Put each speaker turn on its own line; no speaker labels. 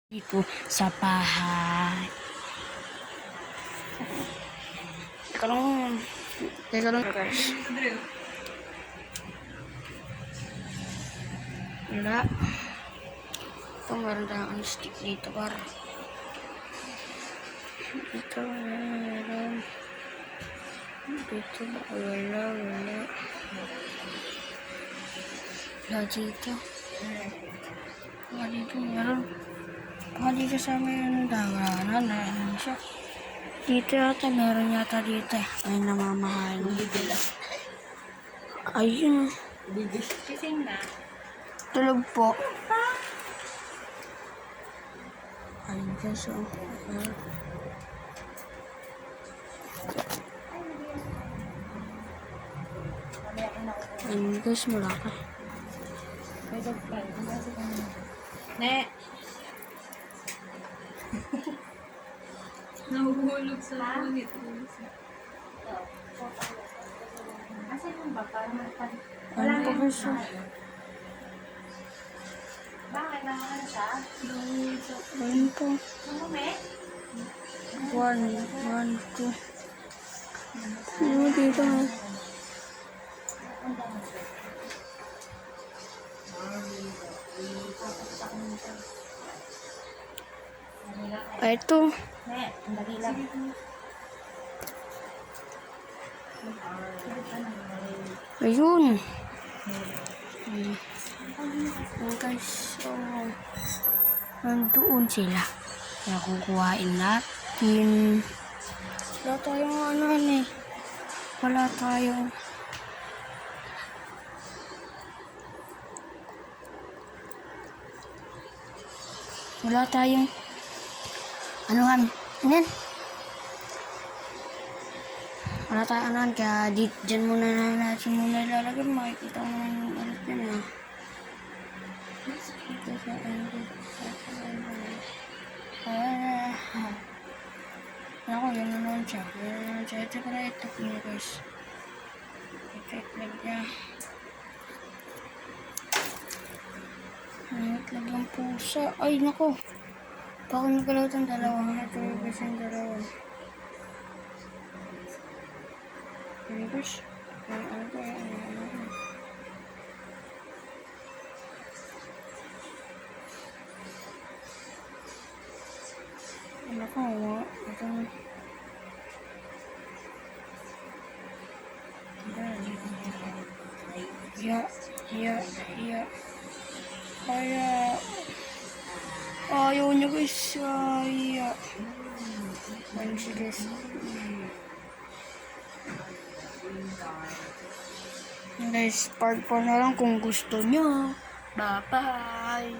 Dito sa bahay. Teka lang guys. Wala. Ito meron tayong stick dito par. Dito meron. Dito wala. Wala dito. Wala dito meron. Baka dito sa may daganan na siya. Dito yata, meron yata dito eh. Ay, namamahal. Ayun.
Kising na.
Tulog po. Ayun guys, ayun guys, mula ka.
Ne. Nahuhulog sa punit. Asan yung baka?
Ano po guys?
Bakit naman siya?
Ayun po.
Umume?
1, 2. Ano dito ha? Ay, ito.
Ne, ang dali lang.
Ayun. Ayun guys. So, nandoon sila. Kaya kukuhain natin. Wala tayong eh. Wala tayong. Wala tayong. Anuhan? Wala tayong anuhan. Kaya dyan muna natin ilalagay. Makikita mo naman yung ulit yan ah. Ito sa ako, yun na naman siya. Ito ko na itlog niya guys. Ito itlog niya. Itlog ng pusa. Ay nako. Baka nagkalaw itong dalawa. Ito yung guys yung dalawa. Ano guys? Ano ko yan? Ano ko nga? Ito na. Ayaw niya guys. Ano siya guys? Guys, part 4 na lang kung gusto niyo. Bye-bye!